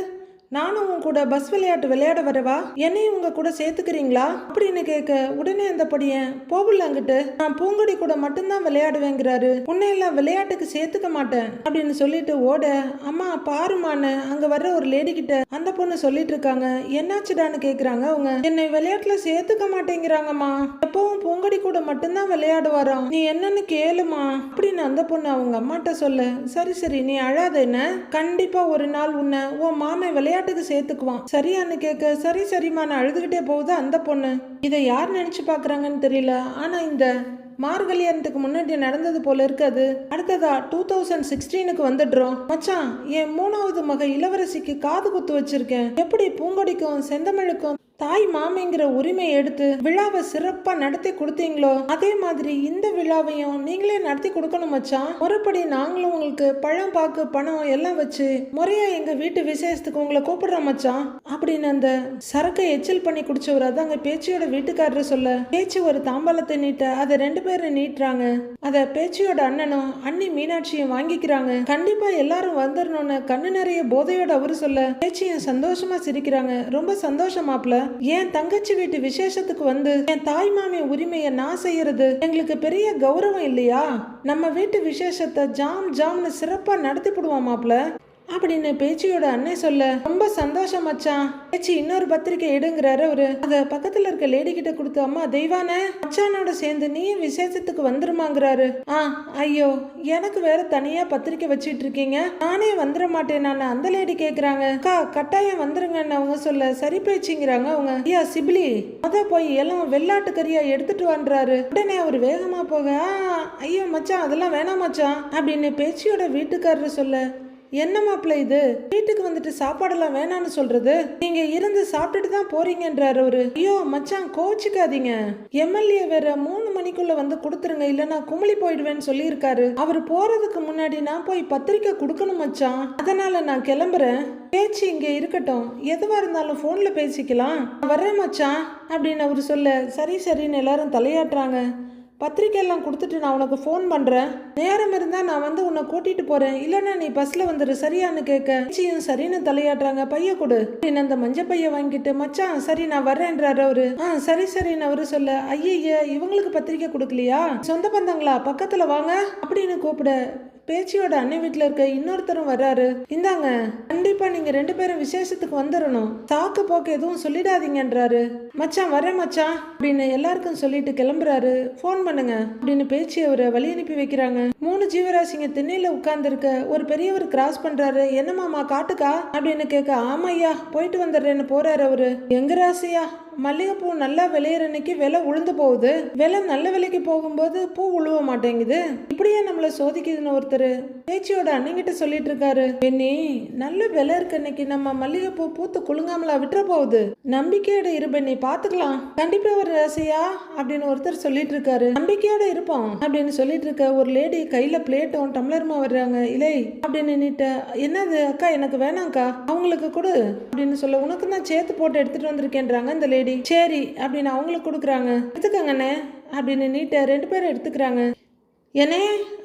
நானும் உன் கூட பஸ் விளையாட்டு விளையாட வரவா, என்னையும் உங்க கூட சேர்த்துக்கிறீங்களா அப்படின்னு கேட்க உடனே அந்த படியன் போகல அங்கிட்டு நான் பூங்கொடி கூட மட்டும்தான் விளையாடுவேங்கிறாரு. உன்னையெல்லாம் விளையாட்டுக்கு சேர்த்துக்க மாட்டேன் அப்படின்னு சொல்லிட்டு ஓட அம்மா பாருமான்னு அங்க வர்ற ஒரு லேடி கிட்ட அந்த பொண்ணு சொல்லிட்டு இருக்காங்க. என்னாச்சுடான்னு கேக்குறாங்க அவங்க. என்னை விளையாட்டுல சேர்த்துக்க மாட்டேங்கிறாங்கம்மா, எப்பவும் பூங்கொடி கூட மட்டும்தான் விளையாடுவாராம், நீ என்னன்னு கேளுமா அப்படின்னு அந்த பொண்ணு அவங்க அம்மாட்ட சொல்ல சரி சரி நீ அழாத, என்ன கண்டிப்பா ஒரு நாள் உன்னை உன் மாமை விளையாட்டுக்கு சேர்த்துக்குவான் சரியான்னு கேட்க சரி சரிமா நான் அழுதுகிட்டே போகுது அந்த பொண்ணு. இதை யார் நினைச்சு பாக்குறாங்கன்னு தெரியல, ஆனா இந்த மார்கல்யாணத்துக்கு முன்னாடி நடந்தது போல இருக்காது. அடுத்ததா 2016க்கு வந்துடுறோம் மச்சான். என் 3வது மக இளவரசிக்கு காது குத்து வச்சிருக்கேன், எப்படி பூங்கொடிக்கும் செந்தமிழுக்கும் தாய் மாமிங்கிற உரிமை எடுத்து விழாவை சிறப்பா நடத்தி கொடுத்தீங்களோ அதே மாதிரி இந்த விழாவையும் நீங்களே நடத்தி கொடுக்கணும் மச்சான். முறைப்படி நாங்களும் உங்களுக்கு பழம் பாக்கு பணம் எல்லாம் வச்சு முறையா எங்க வீட்டு விசேஷத்துக்கு உங்களை கூப்பிடுறோம் மச்சான் அப்படின்னு அந்த சரக்கை எச்சில் பண்ணி குடிச்சவர் அதாங்க பேச்சியோட வீட்டுக்காரர் சொல்ல, பேச்சு ஒரு தாம்பாளத்தை நீட்ட அதை 2 பேரும் நீட்டுறாங்க. அத பேச்சியோட அண்ணனும் அண்ணி மீனாட்சியும் வாங்கிக்கிறாங்க. கண்டிப்பா எல்லாரும் வந்துடணும்னு கண்ணு நிறைய போதையோட அவரு சொல்ல, பேச்சியும் சந்தோஷமா சிரிக்கிறாங்க. ரொம்ப சந்தோஷமாப்ல, என் தங்கச்சி வீட்டு விசேஷத்துக்கு வந்து என் தாய் மாமி உரிமையை நான் செய்யறது எங்களுக்கு பெரிய கௌரவம் இல்லையா? நம்ம வீட்டு விசேஷத்தை ஜாம் ஜாம்னு சிறப்பா நடத்தி போடுவோமாப்ல அப்படின்னு பேச்சியோட அண்ணன் சொல்ல, ரொம்ப சந்தோஷம் மச்சான். பேச்சி இன்னொரு பத்திரிக்கை எடுங்கிறாரு அவரு. அத பக்கத்துல இருக்க லேடி கிட்ட கொடுத்து, அம்மா தெய்வானே மச்சானோட சேர்ந்து நீயும் விசேஷத்துக்கு வந்துருமாங்கிறாரு. ஐயோ எனக்கு வேற தனியா பத்திரிக்கை வச்சிட்டு இருக்கீங்க, நானே வந்துட மாட்டேன் நான் அந்த லேடி கேக்குறாங்க. அக்கா கட்டாயம் வந்துருங்கன்னு அவங்க சொல்ல, சரி பேச்சிங்கிறாங்க அவங்க. ஐயா சிபிலி போய் எல்லாம் வெள்ளாட்டு கறியா எடுத்துட்டு வந்துறாரு. உடனே அவர் வேகமா போக, ஐயோ மச்சான் அதெல்லாம் வேணாம் மச்சான் அப்படின்னு பேச்சியோட வீட்டுக்காரர் சொல்ல, என்ன மாப்பிள்ள இது, வீட்டுக்கு வந்துட்டு சாப்பாடெல்லாம் வேணான்னு சொல்றது, நீங்க இருந்து சாப்பிட்டுட்டு தான் போறீங்கன்றாரு அவரு. ஐயோ மச்சான் கோச்சிக்காதீங்க, எம்எல்ஏ வேற 3 மணிக்குள்ள வந்து கொடுத்துருங்க இல்லைன்னா குமிழி போயிடுவேன்னு சொல்லி இருக்காரு. அவர் போறதுக்கு முன்னாடி நான் போய் பத்திரிக்கை கொடுக்கணும் மச்சான், அதனால நான் கிளம்புறேன். பேச்சு இங்க இருக்கட்டும், எதுவா இருந்தாலும் போன்ல பேசிக்கலாம், வர்றேன் மச்சான் அப்படின்னு அவரு சொல்ல, சரி சரின்னு எல்லாரும் தலையாட்டுறாங்க. பத்திரிக்கை எல்லாம் கொடுத்துட்டு நான் உனக்கு ஃபோன் பண்றேன், நேரம் இருந்தா நான் வந்து உன்னை கூட்டிட்டு போறேன், இல்லைன்னா நீ பஸ்ல வந்துரு சரியான்னு கேட்க, சரின்னு தலையாட்டுறாங்க. பைய கொடு அப்படின்னு அந்த மஞ்சள் பைய வாங்கிட்டு, மச்சான் சரி நான் வர்றேன்றாரு அவரு. சரி சரின்னு அவரு சொல்ல, ஐய இவங்களுக்கு பத்திரிக்கை கொடுக்கலையா, சொந்த பந்தங்களா பக்கத்துல வாங்க அப்படின்னு கூப்பிட, பேச்சியோட அண்ணன் வீட்டுல இருக்க இன்னொருத்தரும் வர்றாரு. இந்தாங்க கண்டிப்பா நீங்க 2 பேரும் விசேஷத்துக்கு வந்துடணும், சாக்கு போக்கு எதுவும் சொல்லிடாதீங்கன்றாரு. மச்சான் வரேன் மச்சான் அப்படின்னு எல்லாருக்கும் சொல்லிட்டு கிளம்புறாரு. போன் பண்ணுங்க அப்படின்னு பேச்சு அவரை வழி அனுப்பி வைக்கிறாங்க. 3 ஜீவராசிங்க திண்ணையில உட்கார்ந்து இருக்க ஒரு பெரியவர் கிராஸ் பண்றாரு. என்ன மாமா காட்டுக்கா அப்படின்னு கேட்க, ஆமையா போயிட்டு வந்துடுறேன்னு போறாரு அவரு. எங்க ராசியா, மல்லிகைப்பூ நல்லா விளையிற அன்னைக்கு விலை உளுந்து போகுது, விலை நல்ல விலைக்கு போகும்போது பூ உழுவ மாட்டேங்குது, இப்படியே நம்மள சோதிக்குதுன்னு ஒருத்தர் பேச்சியோட அண்ணங்கிட்ட சொல்லிட்டு இருக்காரு. பெண்ணி நல்ல விலை இருக்க அன்னைக்கு நம்ம மல்லிகைப்பூ பூத்து குலுங்காமலா விட்டுற போகுது, நம்பிக்கையோட இரு பெண்ணி பாத்துக்கலாம், கண்டிப்பா ஒரு ராசியா அப்படின்னு ஒருத்தர் சொல்லிட்டு இருக்காரு. நம்பிக்கையோட இருப்போம் அப்படின்னு சொல்லிட்டு இருக்க ஒரு லேடி கையில பிளேட்டும் டம்ளருமா வர்றாங்க. இலை அப்படின்னு நீட்ட, என்னது அக்கா எனக்கு வேணாம்க்கா அவங்களுக்கு கொடு அப்படின்னு சொல்ல, உனக்கு தான் சேர்த்து போட்டு எடுத்துட்டு வந்திருக்கேன்றாங்க இந்த லேடி. சரி அப்படின்னு அவங்களுக்கு கொடுக்குறாங்க. எடுத்துக்கங்கண்ணே அப்படின்னு நீட்ட 2 பேரும் எடுத்துக்கிறாங்க. என்னே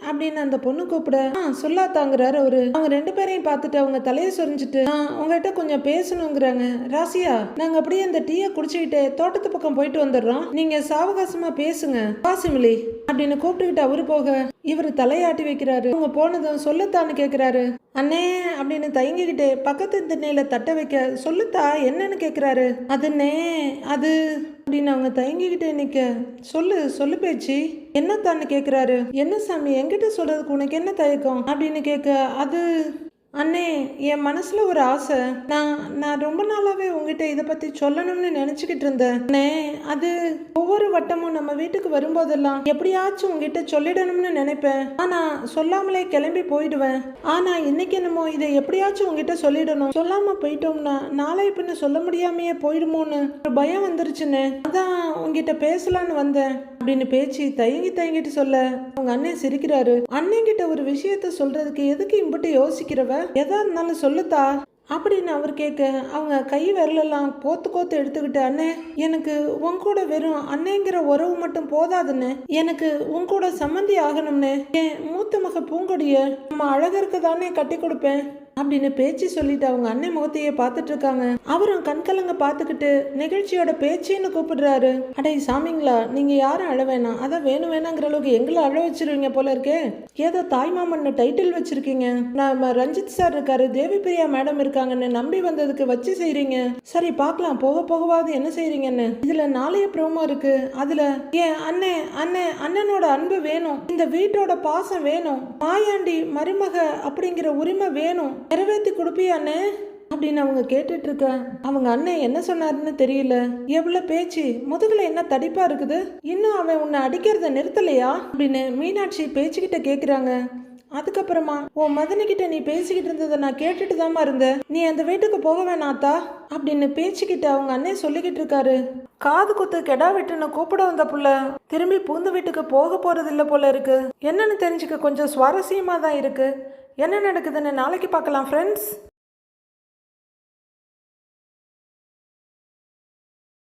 அப்படின்னு அந்த பொண்ணு கூப்பிட, சொல்லாத்தாங்கிறாரு அவரு. அவங்க 2 பேரையும் பார்த்துட்டு அவங்க தலையை சொரிஞ்சிட்டு, உங்ககிட்ட கொஞ்சம் பேசணுங்கிறாங்க. ராசியா நாங்க அப்படியே அந்த டீயை குடிச்சுக்கிட்டு தோட்டத்து பக்கம் போயிட்டு வந்துடுறோம், நீங்க சாவகாசமா பேசுங்க பாசிமிலி அப்படின்னு கூப்பிட்டுக்கிட்டு அவரு போக இவரு தலையாட்டி வைக்கிறாரு. அவங்க போனதும் சொல்லத்தான்னு கேக்குறாரு. அண்ணே அப்படின்னு தயங்கிக்கிட்டு பக்கத்து திண்ணையில தட்ட வைக்க, சொல்லுத்தா என்னன்னு கேக்குறாரு. அதுன்னே அது அப்படின்னு அவங்க தயங்கிக்கிட்டே நிக்க, சொல்லு பேச்சு என்னத்தான்னு கேக்குறாரு. என்ன சாமி என்கிட்ட சொல்றதுக்கு உனக்கு என்ன தயக்கம் அப்படின்னு கேட்க, அது அண்ணே என் மனசுல ஒரு ஆசை, நான் ரொம்ப நாளாவே உங்ககிட்ட இதை பத்தி சொல்லணும்னு நினைச்சுக்கிட்டு இருந்தேன். அண்ணே அது ஒவ்வொரு வட்டமும் நம்ம வீட்டுக்கு வரும்போதெல்லாம் எப்படியாச்சும் உங்ககிட்ட சொல்லிடணும்னு நினைப்பேன், ஆனா சொல்லாமலே கிளம்பி போயிடுவேன். ஆனா இன்னைக்கு என்னமோ இதை எப்படியாச்சும் உங்ககிட்ட சொல்லிடணும், சொல்லாம போயிட்டோம்னா நாளை பின்ன சொல்ல முடியாமையே போயிடுமோன்னு ஒரு பயம் வந்துருச்சுன்னு, அதான் உங்ககிட்ட பேசலான்னு வந்தேன் அப்படின்னு பேச்சு தயங்கிட்டு சொல்ல, அவங்க அண்ணன் சிரிக்கிறாரு. அண்ணன் கிட்ட ஒரு விஷயத்த சொல்றதுக்கு எதுக்கு இம்புட்டு யோசிக்கிறவ, எதா இருந்தாலும் சொல்லுத்தா அப்படின்னு அவர் கேட்க, அவங்க கை விரலெல்லாம் கோத்து எடுத்துக்கிட்டு, அண்ணே எனக்கு உன் கூட வெறும் அண்ணேங்கிற உறவு மட்டும் போதாதுன்னு, எனக்கு உன் கூட சம்மந்தி ஆகணும்னு என் மூத்த மக பூங்கொடிய நம்ம அழகருக்கு தானே கட்டி கொடுப்பேன் அப்படின்னு பேச்சு சொல்லிட்டு அவங்க அண்ணன் முகத்தையே பார்த்துட்டு இருக்காங்க. அவரும் கண்கலங்க பார்த்துக்கிட்டு நிகழ்ச்சியோட பேச்சின்னு கூப்பிடுறாரு. அடே சாமிங்களா நீங்க யாரும் அழ வேணாம், அதான் வேணுங்கிற அளவுக்கு எங்களை அழ வச்சிருவீங்க போல இருக்கே, ஏதோ தாய்மாமன் டைட்டில் வச்சிருக்கீங்க, நம்ம ரஞ்சித் சார் இருக்காரு, தேவி பிரியா மேடம் இருக்காங்கன்னு நம்பி வந்ததுக்கு வச்சு செய்றீங்க, சரி பார்க்கலாம் போகவாது என்ன செய்றீங்கன்னு. இதுல நாளைய ப்ரோமோ இருக்கு, அதுல ஏன் அண்ணனோட அன்பு வேணும், இந்த வீட்டோட பாசம் வேணும், மாயாண்டி மருமக அப்படிங்கிற உரிமை வேணும், நிறைவேற்றி கொடுப்பியாண்ணே அப்படின்னு அவங்க கேட்டுட்டு இருக்க. அவங்க அண்ணன் என்ன சொன்னாருன்னு தெரியல. எவ்வளவு பேச்சு, முதுகுல என்ன தடிப்பா இருக்குது, இன்னும் அவன் உன்னை அடிக்கிறத நிறுத்தலையா அப்படின்னு மீனாட்சி பேச்சுக்கிட்ட கேக்குறாங்க. அதுக்கப்புறமா உன் மதனிக்கிட்ட நீ பேசிக்கிட்டு இருந்ததை நான் கேட்டுட்டு தாம்மா இருந்தேன். நீ அந்த வீட்டுக்கு போக வேணாத்தா அப்படின்னு பேச்சுக்கிட்ட அவங்க அண்ணன் சொல்லிக்கிட்டு இருக்காரு. காது குத்து கெடா வெட்டுன்னு கூப்பிட வந்த புள்ள திரும்பி பூந்த வீட்டுக்கு போக போறது இல்ல போல இருக்கு. என்னன்னு தெரிஞ்சுக்க கொஞ்சம் சுவாரஸ்யமா தான் இருக்கு. என்ன நடக்குதுன்னு நாளைக்கு பார்க்கலாம் ஃப்ரெண்ட்ஸ்.